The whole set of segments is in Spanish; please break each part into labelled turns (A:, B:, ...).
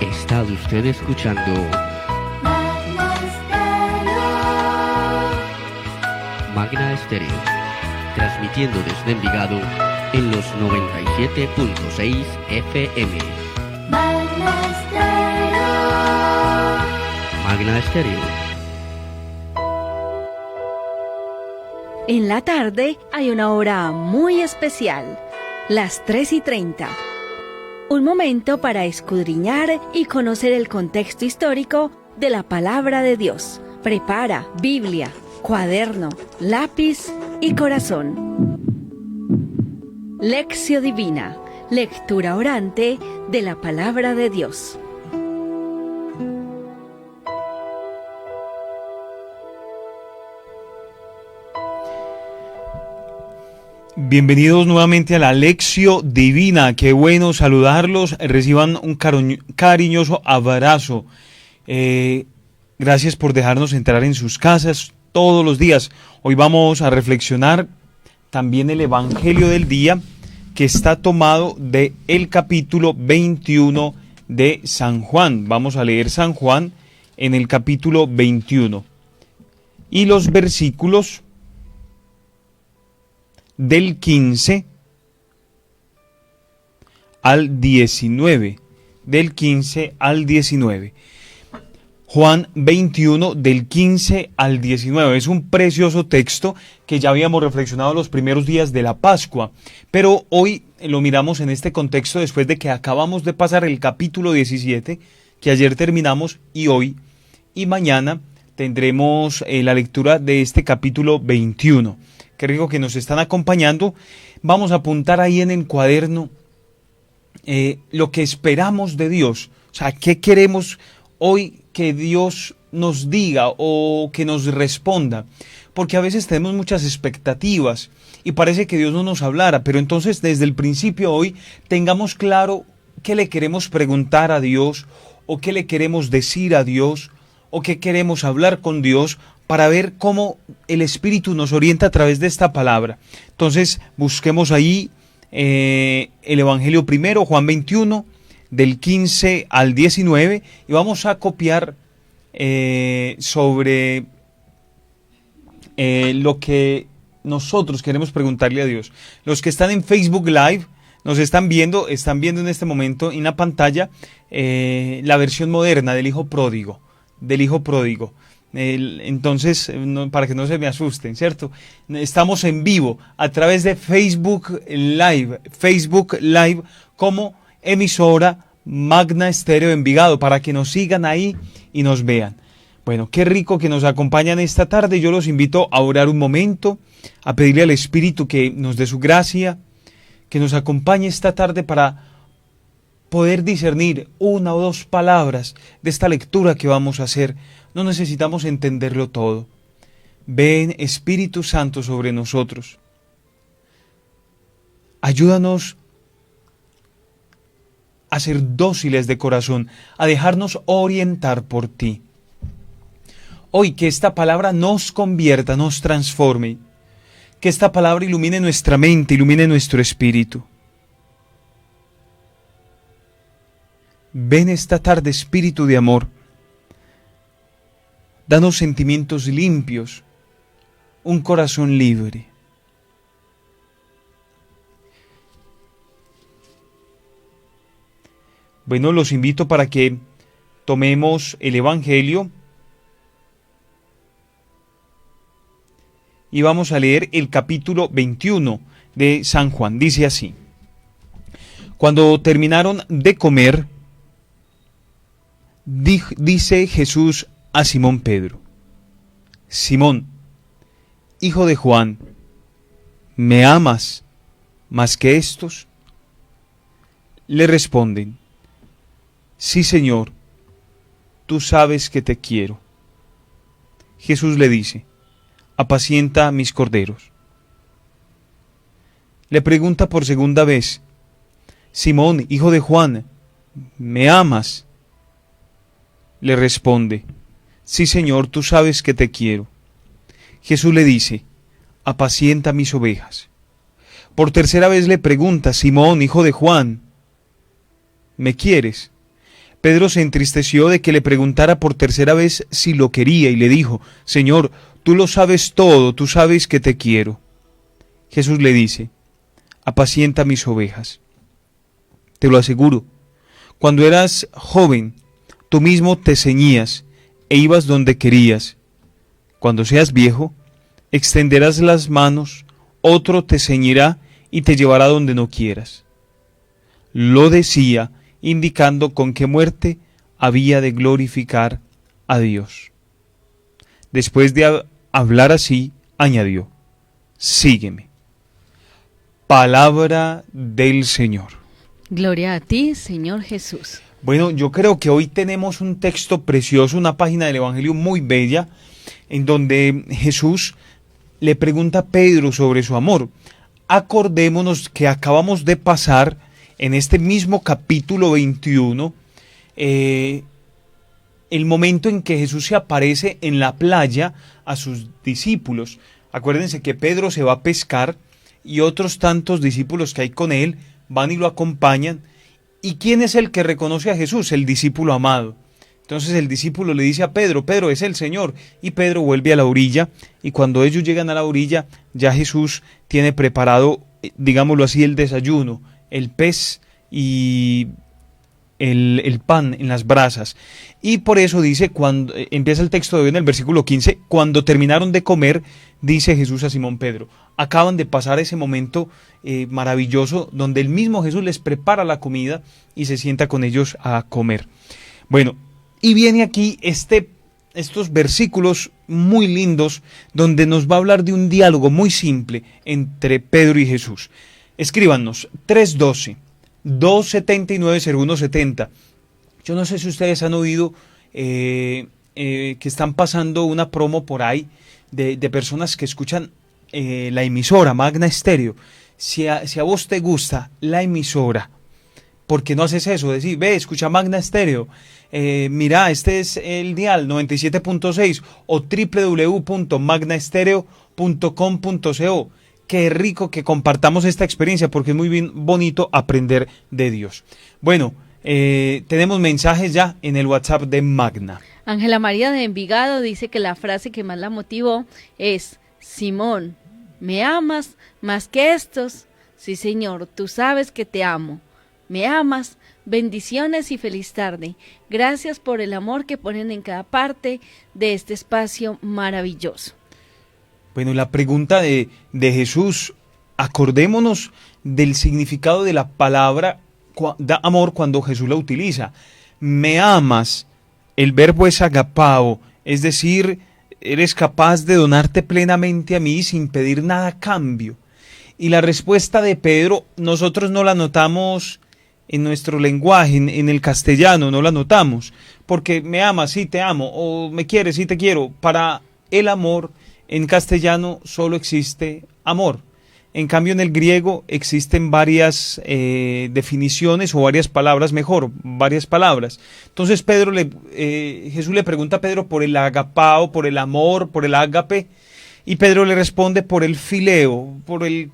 A: Está usted escuchando Magna Estéreo, transmitiendo desde Envigado en los 97.6 FM. Magna Estéreo.
B: En la tarde hay una hora muy especial, las 3:30. Un momento para escudriñar y conocer el contexto histórico de la palabra de Dios. Prepara Biblia, cuaderno, lápiz y corazón. Lección Divina, lectura orante de la palabra de Dios.
C: Bienvenidos nuevamente a la Lección Divina. Qué bueno saludarlos. Reciban un cariñoso abrazo. Gracias por dejarnos entrar en sus casas todos los días. Hoy vamos a reflexionar también el Evangelio del día, que está tomado del capítulo 21 de San Juan. Vamos a leer San Juan en el capítulo 21. Y los versículos del 15 al 19. Del 15 al 19. Juan 21 del 15 al 19. Es un precioso texto que ya habíamos reflexionado los primeros días de la Pascua, pero hoy lo miramos en este contexto después de que acabamos de pasar el capítulo 17, que ayer terminamos, y hoy y mañana tendremos la lectura de este capítulo 21. Qué rico que nos están acompañando. Vamos a apuntar ahí en el cuaderno lo que esperamos de Dios. O sea, ¿qué queremos hoy que Dios nos diga o que nos responda? Porque a veces tenemos muchas expectativas y parece que Dios no nos hablara, pero entonces desde el principio hoy tengamos claro qué le queremos preguntar a Dios, o qué le queremos decir a Dios, o qué queremos hablar con Dios, para ver cómo el Espíritu nos orienta a través de esta palabra. Entonces busquemos ahí el Evangelio primero, Juan 21, del 15 al 19, y vamos a copiar sobre lo que nosotros queremos preguntarle a Dios. Los que están en Facebook Live nos están viendo en este momento en la pantalla la versión moderna del Hijo Pródigo. Entonces, para que no se me asusten, ¿cierto? Estamos en vivo a través de Facebook Live como emisora Magna Estéreo Envigado, para que nos sigan ahí y nos vean. Bueno, qué rico que nos acompañan esta tarde. Yo los invito a orar un momento, a pedirle al Espíritu que nos dé su gracia, que nos acompañe esta tarde para poder discernir una o dos palabras de esta lectura que vamos a hacer. No necesitamos entenderlo todo. Ven, Espíritu Santo, sobre nosotros. Ayúdanos a ser dóciles de corazón, a dejarnos orientar por ti. Hoy que esta palabra nos convierta, nos transforme, que esta palabra ilumine nuestra mente, ilumine nuestro espíritu. Ven esta tarde, Espíritu de amor. Danos sentimientos limpios, un corazón libre. Bueno, los invito para que tomemos el Evangelio y vamos a leer el capítulo 21 de San Juan. Dice así: Cuando terminaron de comer, dice Jesús a Simón Pedro: Simón, hijo de Juan, ¿me amas más que estos? Le responden: Sí, Señor, tú sabes que te quiero. Jesús le dice: Apacienta mis corderos. Le pregunta por segunda vez: Simón, hijo de Juan, ¿me amas? Le responde: Sí, Señor, tú sabes que te quiero. Jesús le dice: Apacienta mis ovejas. Por tercera vez le pregunta: Simón, hijo de Juan, ¿me quieres? Pedro se entristeció de que le preguntara por tercera vez si lo quería y le dijo: Señor, tú lo sabes todo, tú sabes que te quiero. Jesús le dice: apacienta mis ovejas. Te lo aseguro, cuando eras joven, tú mismo te ceñías e ibas donde querías. Cuando seas viejo, extenderás las manos, otro te ceñirá y te llevará donde no quieras. Lo decía, indicando con qué muerte había de glorificar a Dios. Después de hablar así, añadió: sígueme. Palabra del Señor.
B: Gloria a ti, Señor Jesús.
C: Bueno, yo creo que hoy tenemos un texto precioso, una página del Evangelio muy bella, en donde Jesús le pregunta a Pedro sobre su amor. Acordémonos que acabamos de pasar en este mismo capítulo 21, el momento en que Jesús se aparece en la playa a sus discípulos. Acuérdense que Pedro se va a pescar y otros tantos discípulos que hay con él van y lo acompañan. ¿Y quién es el que reconoce a Jesús? El discípulo amado. Entonces el discípulo le dice a Pedro: Pedro, es el Señor. Y Pedro vuelve a la orilla, y cuando ellos llegan a la orilla, ya Jesús tiene preparado, digámoslo así, el desayuno, el pez y el pan en las brasas. Y por eso dice, cuando empieza el texto de hoy en el versículo 15, cuando terminaron de comer, dice Jesús a Simón Pedro: acaban de pasar ese momento maravilloso donde el mismo Jesús les prepara la comida y se sienta con ellos a comer. Bueno, y viene aquí estos versículos muy lindos donde nos va a hablar de un diálogo muy simple entre Pedro y Jesús. Escríbanos 312 279 0170. Yo no sé si ustedes han oído que están pasando una promo por ahí de personas que escuchan la emisora Magna Estéreo. Si a vos te gusta la emisora, ¿por qué no haces eso? Decir: ve, escucha Magna Estéreo, mira, este es el dial 97.6 o www.magnaestereo.com.co. Qué rico que compartamos esta experiencia, porque es muy bien bonito aprender de Dios. Bueno, tenemos mensajes ya en el WhatsApp de Magna.
B: Ángela María de Envigado dice que la frase que más la motivó es: Simón, ¿me amas más que estos? Sí, Señor, tú sabes que te amo. ¿Me amas? Bendiciones y feliz tarde. Gracias por el amor que ponen en cada parte de este espacio maravilloso.
C: Bueno, la pregunta de Jesús, acordémonos del significado de la palabra amor cuando Jesús la utiliza. Me amas, el verbo es agapao, es decir, eres capaz de donarte plenamente a mí sin pedir nada a cambio. Y la respuesta de Pedro, nosotros no la notamos en nuestro lenguaje, en el castellano, no la notamos, porque me amas, sí te amo, o me quieres, sí te quiero. Para el amor, en castellano solo existe amor. En cambio, en el griego existen varias definiciones o varias palabras, mejor, varias palabras. Entonces Jesús le pregunta a Pedro por el agapao, por el amor, por el ágape, y Pedro le responde por el fileo, por el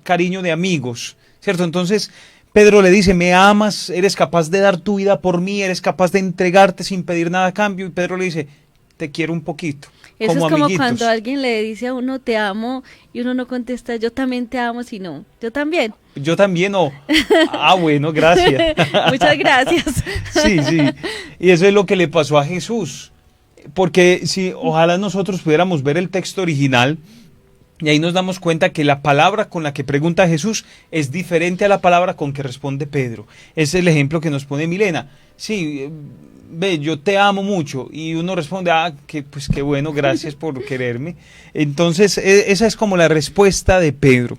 C: cariño de amigos, ¿cierto? Entonces Pedro le dice: me amas, eres capaz de dar tu vida por mí, eres capaz de entregarte sin pedir nada a cambio. Y Pedro le dice: te quiero un poquito.
B: Eso es como
C: amiguitos.
B: cuando alguien le dice a uno: te amo, y uno no contesta: yo también te amo, sino yo también.
C: Yo también, no. Ah, bueno, gracias.
B: Muchas gracias.
C: Sí. Y eso es lo que le pasó a Jesús. Porque si ojalá nosotros pudiéramos ver el texto original, y ahí nos damos cuenta que la palabra con la que pregunta Jesús es diferente a la palabra con que responde Pedro. Ese es el ejemplo que nos pone Milena. Sí, ve, yo te amo mucho. Y uno responde: pues qué bueno, gracias por quererme. Entonces, esa es como la respuesta de Pedro.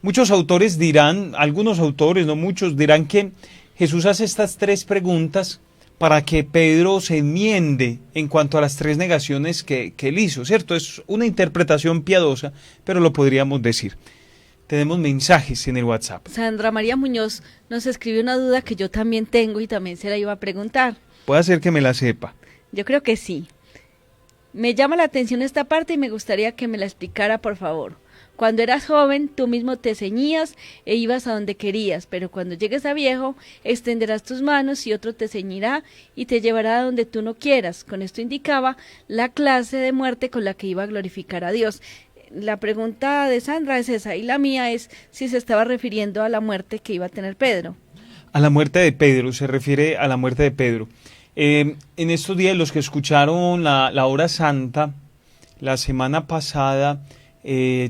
C: Muchos autores dirán, algunos autores, no muchos, dirán que Jesús hace estas tres preguntas para que Pedro se enmiende en cuanto a las tres negaciones que él hizo, ¿cierto? Es una interpretación piadosa, pero lo podríamos decir. Tenemos mensajes en el WhatsApp.
B: Sandra María Muñoz nos escribe una duda que yo también tengo y también se la iba a preguntar.
C: Puede ser que me la sepa.
B: Yo creo que sí. Me llama la atención esta parte y me gustaría que me la explicara, por favor. Cuando eras joven, tú mismo te ceñías e ibas a donde querías, pero cuando llegues a viejo, extenderás tus manos y otro te ceñirá y te llevará a donde tú no quieras. Con esto indicaba la clase de muerte con la que iba a glorificar a Dios. La pregunta de Sandra es esa, y la mía es si se estaba refiriendo a la muerte que iba a tener Pedro.
C: A la muerte de Pedro, se refiere a la muerte de Pedro. En estos días, los que escucharon la hora santa, la semana pasada,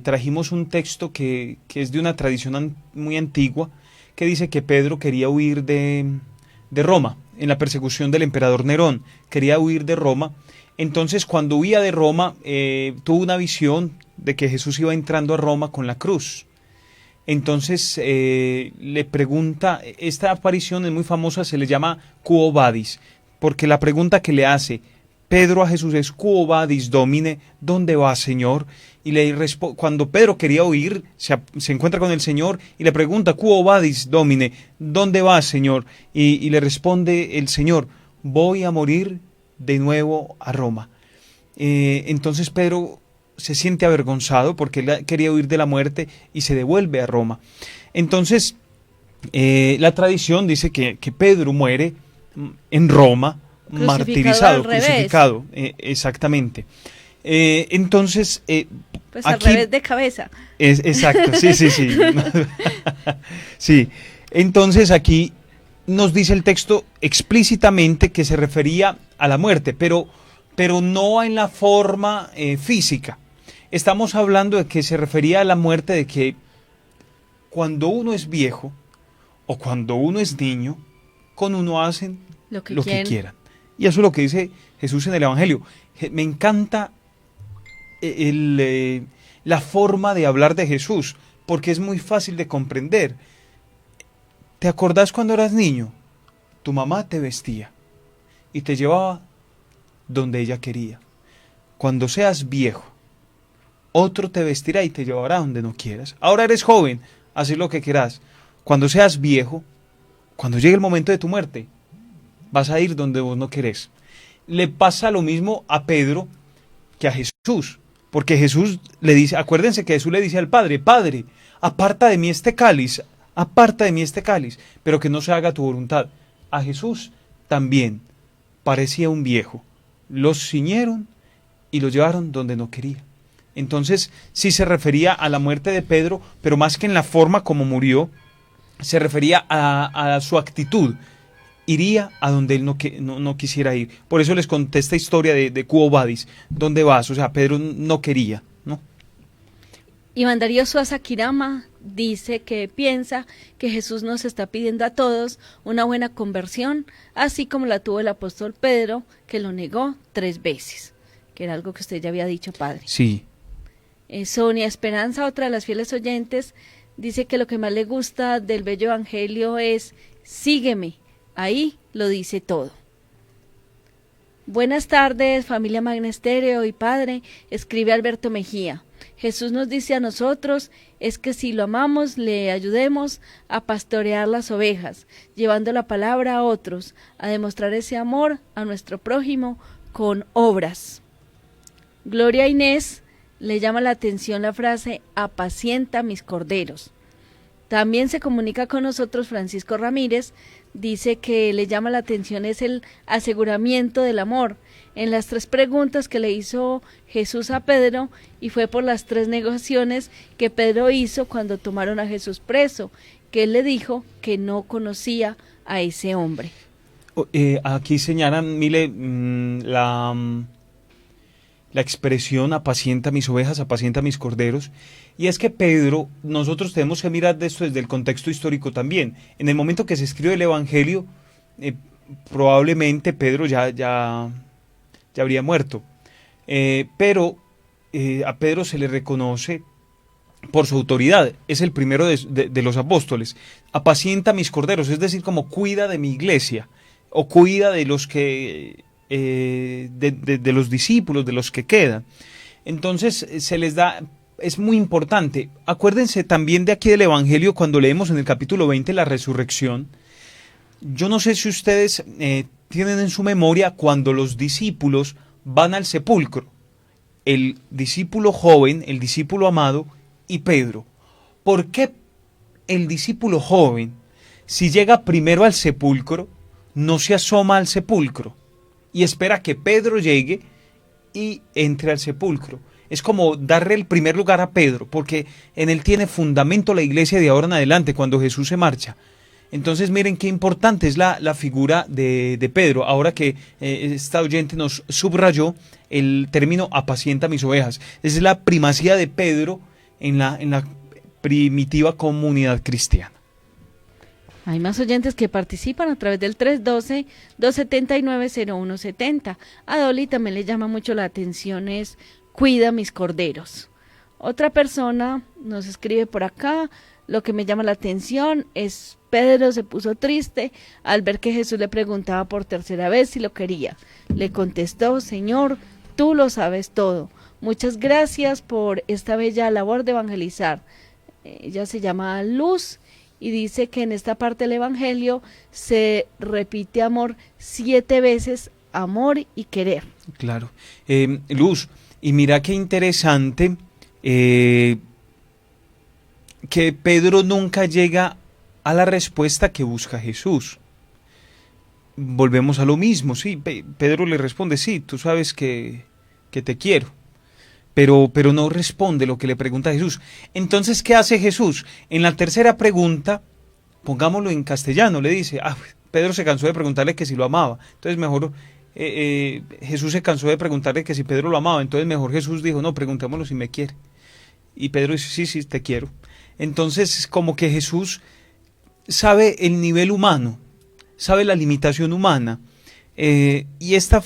C: trajimos un texto que es de una tradición muy antigua, que dice que Pedro quería huir de Roma, en la persecución del emperador Nerón, quería huir de Roma. Entonces, cuando huía de Roma, tuvo una visión de que Jesús iba entrando a Roma con la cruz. Entonces le pregunta, esta aparición es muy famosa, se le llama Quo Vadis, porque la pregunta que le hace Pedro a Jesús es Quo Vadis Domine, ¿dónde vas, Señor? Y cuando Pedro quería huir, se encuentra con el Señor y le pregunta Quo Vadis Domine, ¿dónde vas, Señor? Y le responde el Señor, voy a morir de nuevo a Roma. Entonces Pedro se siente avergonzado porque él quería huir de la muerte y se devuelve a Roma. Entonces, la tradición dice que Pedro muere en Roma, martirizado, crucificado, exactamente. Entonces,
B: pues
C: aquí,
B: al revés de cabeza.
C: Exacto, sí. Sí, entonces aquí nos dice el texto explícitamente que se refería a la muerte, pero no en la forma física. Estamos hablando de que se refería a la muerte, de que cuando uno es viejo o cuando uno es niño, con uno hacen lo que quieran. Y eso es lo que dice Jesús en el Evangelio. Me encanta la forma de hablar de Jesús, porque es muy fácil de comprender. ¿Te acordás cuando eras niño? Tu mamá te vestía y te llevaba donde ella quería. Cuando seas viejo, otro te vestirá y te llevará donde no quieras. Ahora eres joven, haz lo que quieras. Cuando seas viejo, cuando llegue el momento de tu muerte, vas a ir donde vos no querés. Le pasa lo mismo a Pedro que a Jesús, porque Jesús le dice, acuérdense que Jesús le dice al Padre, Padre, aparta de mí este cáliz, pero que no se haga tu voluntad. A Jesús también parecía un viejo. Los ciñeron y lo llevaron donde no quería. Entonces sí se refería a la muerte de Pedro, pero más que en la forma como murió, se refería a su actitud. Iría a donde él no quisiera ir. Por eso les conté esta historia de Quo Vadis, ¿dónde vas? O sea, Pedro no quería, ¿no?
B: Iván Darío Suaza Kirama dice que piensa que Jesús nos está pidiendo a todos una buena conversión, así como la tuvo el apóstol Pedro, que lo negó 3 veces, que era algo que usted ya había dicho, padre.
C: Sí.
B: Sonia Esperanza, otra de las fieles oyentes, dice que lo que más le gusta del bello evangelio es sígueme, ahí lo dice todo. Buenas tardes, familia Magna Estéreo y padre, escribe Alberto Mejía. Jesús nos dice a nosotros es que si lo amamos le ayudemos a pastorear las ovejas, llevando la palabra a otros, a demostrar ese amor a nuestro prójimo con obras. Gloria Inés le llama la atención la frase apacienta mis corderos. También se comunica con nosotros Francisco Ramírez, dice que le llama la atención es el aseguramiento del amor en las 3 preguntas que le hizo Jesús a Pedro, y fue por las 3 negociaciones que Pedro hizo cuando tomaron a Jesús preso, que él le dijo que no conocía a ese hombre.
C: Aquí señalan, Mile, la expresión apacienta mis ovejas, apacienta mis corderos, y es que Pedro, nosotros tenemos que mirar de esto desde el contexto histórico también. En el momento que se escribe el Evangelio, probablemente Pedro ya habría muerto, pero a Pedro se le reconoce por su autoridad, es el primero de los apóstoles. Apacienta mis corderos, es decir, como cuida de mi iglesia, o cuida de los que de los discípulos, de los que quedan. Entonces se les da, es muy importante. Acuérdense también de aquí del Evangelio, cuando leemos en el capítulo 20 la resurrección. Yo no sé si ustedes tienen en su memoria cuando los discípulos van al sepulcro. El discípulo joven, el discípulo amado, y Pedro. ¿Por qué el discípulo joven, si llega primero al sepulcro, no se asoma al sepulcro y espera que Pedro llegue y entre al sepulcro? Es como darle el primer lugar a Pedro, porque en él tiene fundamento la iglesia de ahora en adelante, cuando Jesús se marcha. Entonces miren qué importante es la figura de Pedro, ahora que esta oyente nos subrayó el término apacienta mis ovejas. Esa es la primacía de Pedro en la primitiva comunidad cristiana.
B: Hay más oyentes que participan a través del 312-279-0170. A Dolly también le llama mucho la atención es cuida mis corderos. Otra persona nos escribe por acá, lo que me llama la atención es Pedro se puso triste al ver que Jesús le preguntaba por tercera vez si lo quería. Le contestó, Señor, tú lo sabes todo. Muchas gracias por esta bella labor de evangelizar. Ella se llama Luz y dice que en esta parte del Evangelio se repite amor 7 veces, amor y querer.
C: Claro. Luz, y mira qué interesante que Pedro nunca llega a la respuesta que busca Jesús. Volvemos a lo mismo, sí, Pedro le responde, sí, tú sabes que te quiero. Pero no responde lo que le pregunta Jesús. Entonces, ¿qué hace Jesús? En la tercera pregunta, pongámoslo en castellano, le dice, Pedro se cansó de preguntarle que si lo amaba. Entonces mejor Jesús se cansó de preguntarle que si Pedro lo amaba. Entonces mejor Jesús dijo, no, preguntémoslo si me quiere. Y Pedro dice, sí, te quiero. Entonces como que Jesús sabe el nivel humano, sabe la limitación humana. Y esta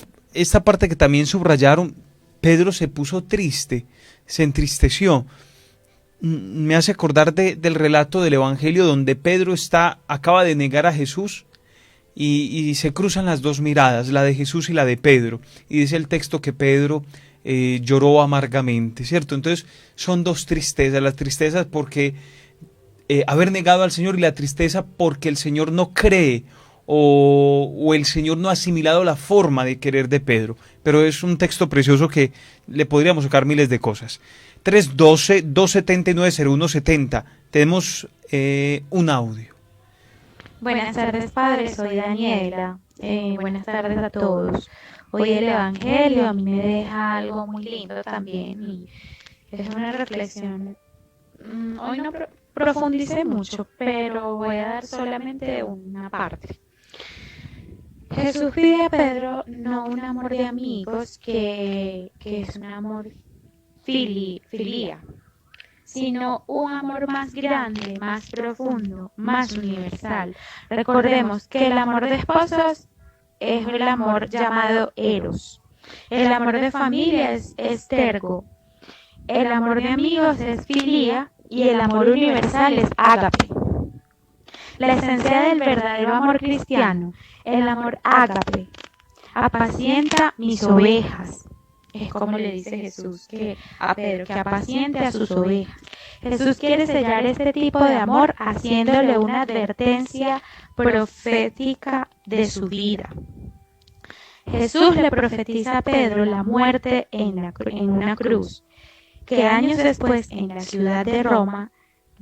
C: parte que también subrayaron, Pedro se puso triste, se entristeció. Me hace acordar del relato del Evangelio donde Pedro acaba de negar a Jesús y se cruzan las dos miradas, la de Jesús y la de Pedro. Y dice el texto que Pedro lloró amargamente, ¿cierto? Entonces son dos tristezas, la tristeza porque haber negado al Señor y la tristeza porque el Señor no cree o el Señor no ha asimilado la forma de querer de Pedro. Pero es un texto precioso que le podríamos sacar miles de cosas. 312-279-0170. Tenemos un audio.
D: Buenas tardes, padre. Soy Daniela. Buenas tardes a todos. Hoy el Evangelio a mí me deja algo muy lindo también y es una reflexión. Hoy no profundicé mucho, pero voy a dar solamente una parte. Jesús pide a Pedro no un amor de amigos, que es un amor filía, sino un amor más grande, más profundo, más universal. Recordemos que el amor de esposos es el amor llamado eros. El amor de familia es estergo. El amor de amigos es filía y el amor universal es ágape. La esencia del verdadero amor cristiano, el amor ágape, apacienta mis ovejas. Es como le dice Jesús a Pedro, que apaciente a sus ovejas. Jesús quiere sellar este tipo de amor haciéndole una advertencia profética de su vida. Jesús le profetiza a Pedro la muerte en una cruz, que años después en la ciudad de Roma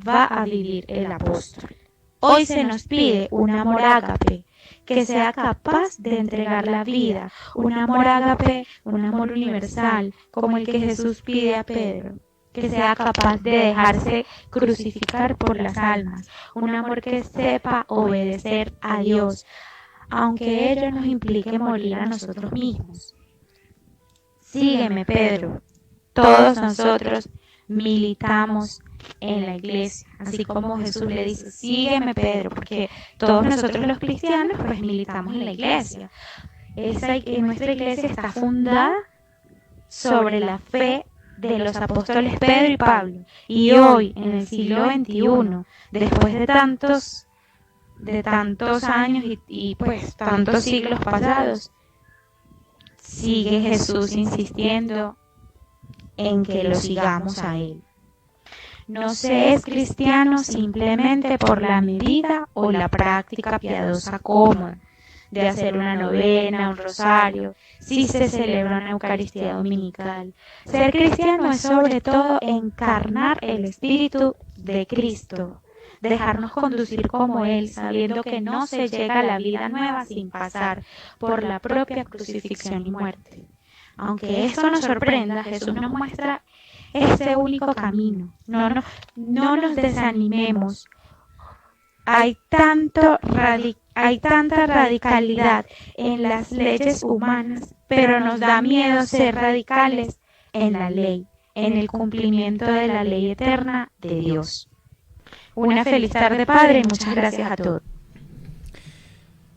D: va a vivir el apóstol. Hoy se nos pide un amor ágape, que sea capaz de entregar la vida, un amor ágape, un amor universal, como el que Jesús pide a Pedro, que sea capaz de dejarse crucificar por las almas, un amor que sepa obedecer a Dios, aunque ello nos implique morir a nosotros mismos. Sígueme, Pedro. Todos nosotros militamos en la iglesia, así como Jesús le dice, sígueme, Pedro, porque todos nosotros los cristianos pues militamos en la iglesia. Nuestra iglesia está fundada sobre la fe de los apóstoles Pedro y Pablo, y hoy en el siglo XXI, después de tantos años y pues tantos siglos pasados, sigue Jesús insistiendo en que lo sigamos a Él. No se es cristiano simplemente por la medida o la práctica piadosa cómoda, de hacer una novena, un rosario, si se celebra una Eucaristía dominical. Ser cristiano es sobre todo encarnar el Espíritu de Cristo, dejarnos conducir como Él, sabiendo que no se llega a la vida nueva sin pasar por la propia crucifixión y muerte. Aunque esto nos sorprenda, Jesús nos muestra ese único camino. No nos desanimemos. Hay tanta radicalidad en las leyes humanas, pero nos da miedo ser radicales en la ley, en el cumplimiento de la ley eterna de Dios. Una feliz tarde, Padre, y muchas gracias a todos.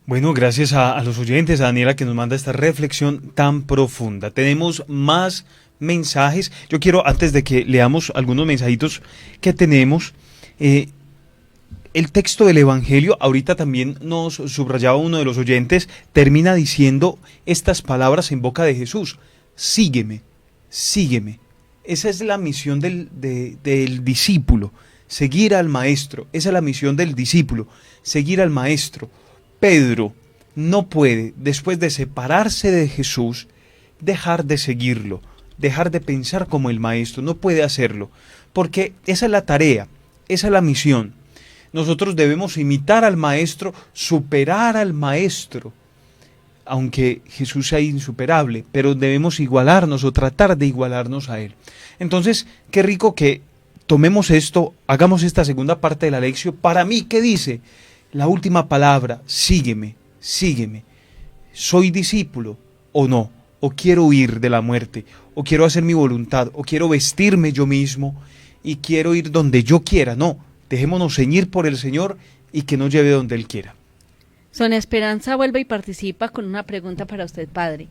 C: Bueno, gracias a los oyentes, a Daniela que nos manda esta reflexión tan profunda. Tenemos más mensajes. Yo quiero, antes de que leamos algunos mensajitos que tenemos, el texto del Evangelio, ahorita también nos subrayaba uno de los oyentes, termina diciendo estas palabras en boca de Jesús: sígueme, sígueme. Esa es la misión del discípulo, seguir al maestro. Esa es la misión del discípulo, seguir al maestro. Pedro no puede, después de separarse de Jesús, dejar de seguirlo, dejar de pensar como el maestro. No puede hacerlo, porque esa es la tarea, esa es la misión. Nosotros debemos imitar al maestro, superar al maestro, aunque Jesús sea insuperable, pero debemos igualarnos o tratar de igualarnos a Él. Entonces, qué rico que tomemos esto, hagamos esta segunda parte de la lección. Para mí, ¿qué dice? La última palabra: sígueme, sígueme. ¿Soy discípulo o no? ¿O quiero huir de la muerte? ¿O quiero hacer mi voluntad? ¿O quiero vestirme yo mismo y quiero ir donde yo quiera? No, dejémonos ceñir por el Señor y que nos lleve donde Él quiera.
B: Sonia Esperanza vuelve y participa con una pregunta para usted, padre.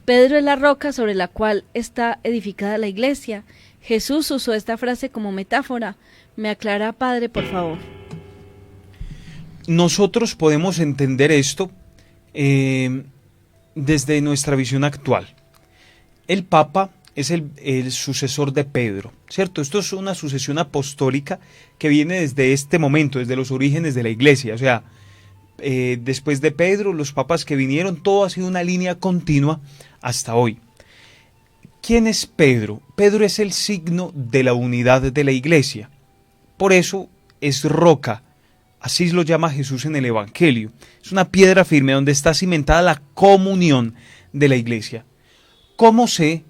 B: Pedro es la roca sobre la cual está edificada la iglesia. Jesús usó esta frase como metáfora. ¿Me aclara, padre, por favor?
C: Nosotros podemos entender esto desde nuestra visión actual. El Papa es el sucesor de Pedro, ¿cierto? Esto es una sucesión apostólica que viene desde este momento, desde los orígenes de la iglesia. O sea, después de Pedro, los papas que vinieron, todo ha sido una línea continua hasta hoy. ¿Quién es Pedro? Pedro es el signo de la unidad de la iglesia. Por eso es roca. Así lo llama Jesús en el Evangelio. Es una piedra firme donde está cimentada la comunión de la iglesia. ¿Cómo sé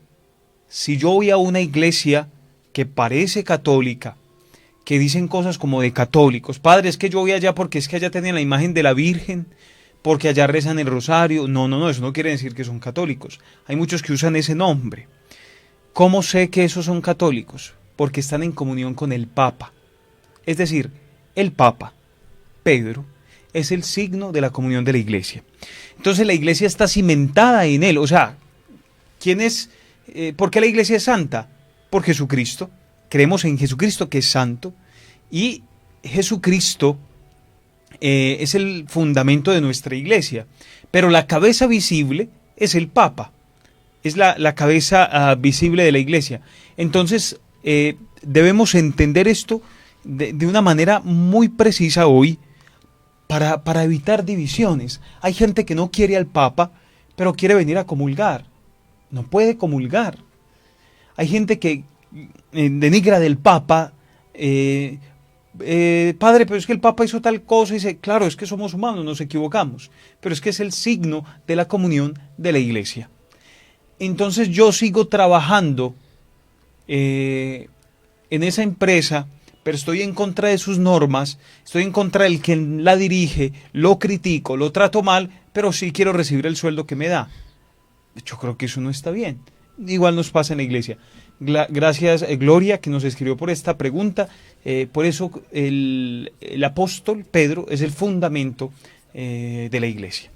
C: si yo voy a una iglesia que parece católica, que dicen cosas como de católicos? Padre, es que yo voy allá porque es que allá tienen la imagen de la Virgen, porque allá rezan el rosario. No, eso no quiere decir que son católicos. Hay muchos que usan ese nombre. ¿Cómo sé que esos son católicos? Porque están en comunión con el Papa. Es decir, el Papa, Pedro, es el signo de la comunión de la iglesia. Entonces la iglesia está cimentada en él. O sea, ¿quién es? ¿Por qué la iglesia es santa? Por Jesucristo. Creemos en Jesucristo, que es santo, y Jesucristo es el fundamento de nuestra iglesia. Pero la cabeza visible es el Papa, es la cabeza visible de la iglesia. Entonces debemos entender esto de una manera muy precisa hoy, para evitar divisiones. Hay gente que no quiere al Papa, pero quiere venir a comulgar. No puede comulgar. Hay gente que denigra del Papa. Padre, pero es que el Papa hizo tal cosa. Y dice, claro, es que somos humanos, nos equivocamos. Pero es que es el signo de la comunión de la iglesia. Entonces yo sigo trabajando en esa empresa, pero estoy en contra de sus normas, estoy en contra del que la dirige, lo critico, lo trato mal, pero sí quiero recibir el sueldo que me da. Yo creo que eso no está bien. Igual nos pasa en la iglesia. Gracias, Gloria, que nos escribió por esta pregunta. Por eso el apóstol Pedro es el fundamento de la iglesia.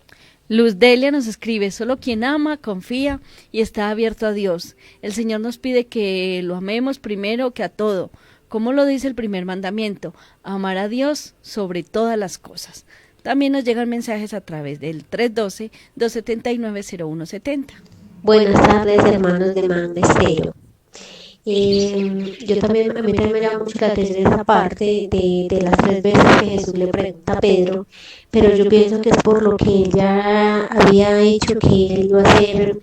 B: Luz Delia nos escribe: solo quien ama, confía y está abierto a Dios. El Señor nos pide que lo amemos primero que a todo. ¿Cómo lo dice el primer mandamiento? Amar a Dios sobre todas las cosas. También nos llegan mensajes a través del 312-279-0170.
E: Buenas tardes, hermanos de Magna Estéreo. Yo también, a mí también me llama mucho la atención esa parte de las 3 veces que Jesús le pregunta a Pedro, pero yo pienso que es por lo que él ya había hecho, que él iba a hacer,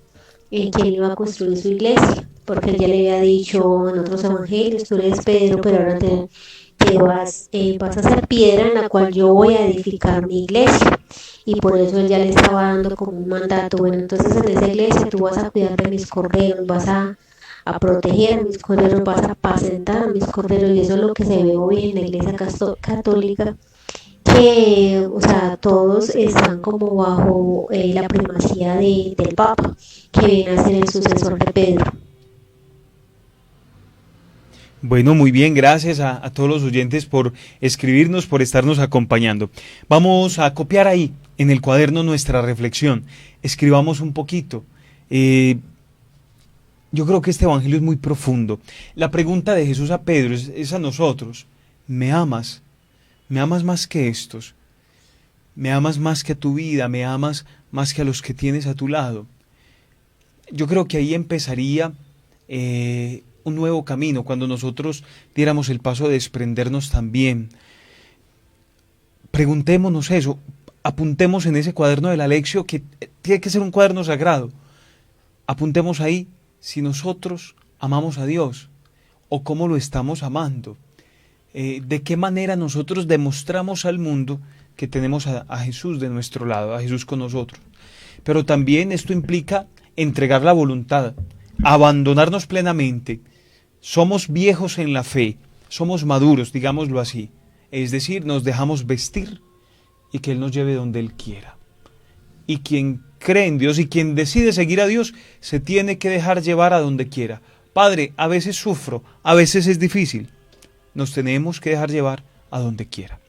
E: que él iba a construir su iglesia, porque él ya le había dicho en otros evangelios, tú eres Pedro, pero ahora vas a ser piedra en la cual yo voy a edificar mi iglesia. Y por eso él ya le estaba dando como un mandato, bueno, entonces en esa iglesia tú vas a cuidar de mis corderos, vas a proteger a mis corderos, vas a apacentar a mis corderos, y eso es lo que se ve hoy en la iglesia católica, que, o sea, todos están como bajo la primacía del Papa, que viene a ser el sucesor de Pedro.
C: Bueno, muy bien, gracias a todos los oyentes por escribirnos, por estarnos acompañando. Vamos a copiar ahí en el cuaderno nuestra reflexión, escribamos un poquito. Yo creo que este evangelio es muy profundo. La pregunta de Jesús a Pedro es a nosotros: ¿me amas? ¿Me amas más que estos? ¿Me amas más que a tu vida? ¿Me amas más que a los que tienes a tu lado? Yo creo que ahí empezaría un nuevo camino, cuando nosotros diéramos el paso de desprendernos también. Preguntémonos eso, apuntemos en ese cuaderno de la Lección, que tiene que ser un cuaderno sagrado. Apuntemos ahí si nosotros amamos a Dios o cómo lo estamos amando. De qué manera nosotros demostramos al mundo que tenemos a Jesús de nuestro lado, a Jesús con nosotros. Pero también esto implica entregar la voluntad, abandonarnos plenamente. Somos viejos en la fe, somos maduros, digámoslo así. Es decir, nos dejamos vestir y que Él nos lleve donde Él quiera. Y quien cree en Dios y quien decide seguir a Dios, se tiene que dejar llevar a donde quiera. Padre, a veces sufro, a veces es difícil. Nos tenemos que dejar llevar a donde quiera.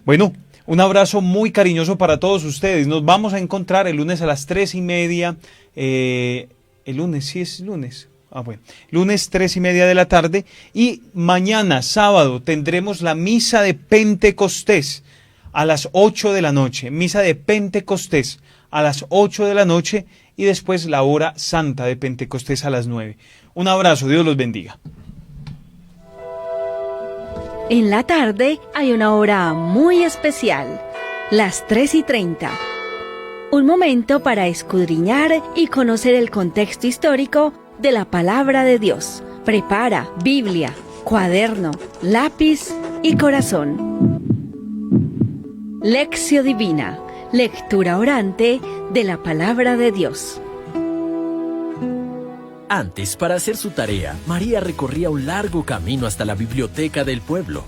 C: Bueno, un abrazo muy cariñoso para todos ustedes. Nos vamos a encontrar el lunes a las 3:30. El lunes, sí es lunes. Lunes 3:30 de la tarde. Y mañana, sábado, tendremos la misa de Pentecostés a las 8 de la noche. Misa de Pentecostés a las 8 de la noche y después la hora santa de Pentecostés a las 9. Un abrazo, Dios los bendiga.
B: En la tarde hay una hora muy especial, las 3:30. Un momento para escudriñar y conocer el contexto histórico de la palabra de Dios. Prepara Biblia, cuaderno, lápiz y corazón. Lección Divina, lectura orante de la palabra de Dios.
F: Antes, para hacer su tarea, María recorría un largo camino hasta la biblioteca del pueblo.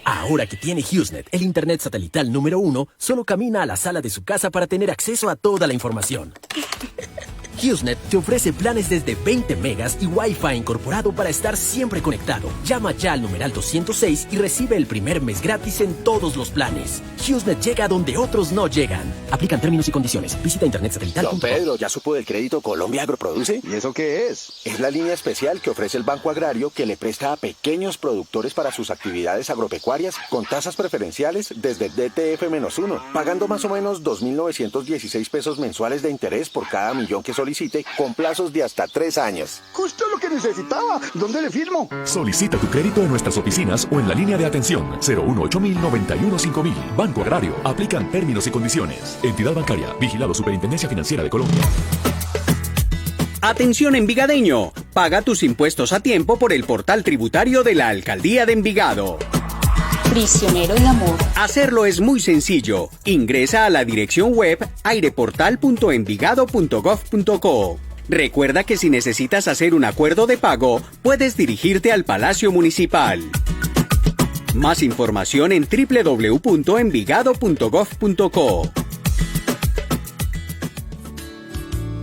F: Ahora que tiene HughesNet, el internet satelital número 1, solo camina a la sala de su casa para tener acceso a toda la información. HughesNet te ofrece planes desde 20 megas y Wi-Fi incorporado para estar siempre conectado. Llama ya al numeral 206 y recibe el primer mes gratis en todos los planes. HughesNet llega donde otros no llegan. Aplican términos y condiciones. Visita internetsatelital.com.
G: Don Pedro, ¿ya supo del crédito Colombia Agroproduce?
H: ¿Y eso qué es?
G: Es la línea especial que ofrece el Banco Agrario, que le presta a pequeños productores para sus actividades agropecuarias con tasas preferenciales desde el DTF-1, pagando más o menos 2.916 pesos mensuales de interés por cada millón que solicite, con plazos de hasta 3 años.
H: Justo lo que necesitaba. ¿Dónde le firmo?
I: Solicita tu crédito en nuestras oficinas o en la línea de atención 018-091-5000. Banco Agrario. Aplican términos y condiciones. Entidad bancaria. Vigilado Superintendencia Financiera de Colombia.
J: Atención envigadeño. Paga tus impuestos a tiempo por el portal tributario de la Alcaldía de Envigado.
K: Prisionero de amor.
J: Hacerlo es muy sencillo. Ingresa a la dirección web aireportal.envigado.gov.co. Recuerda que si necesitas hacer un acuerdo de pago, puedes dirigirte al Palacio Municipal. Más información en www.envigado.gov.co.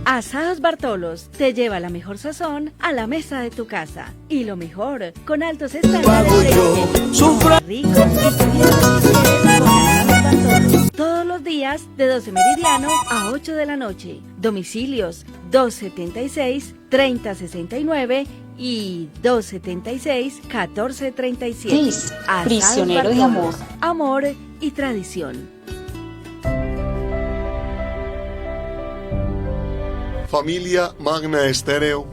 B: Asados Bartolos te lleva la mejor sazón a la mesa de tu casa. Y lo mejor, con altos estándares de higiene. Rico y con Asados Bartolos. Todos los días de 12 meridiano a 8 de la noche. Domicilios 276-3069 y 276-1437.
K: Cris, prisionero de amor.
B: Amor y tradición.
L: Familia Magna Estéreo,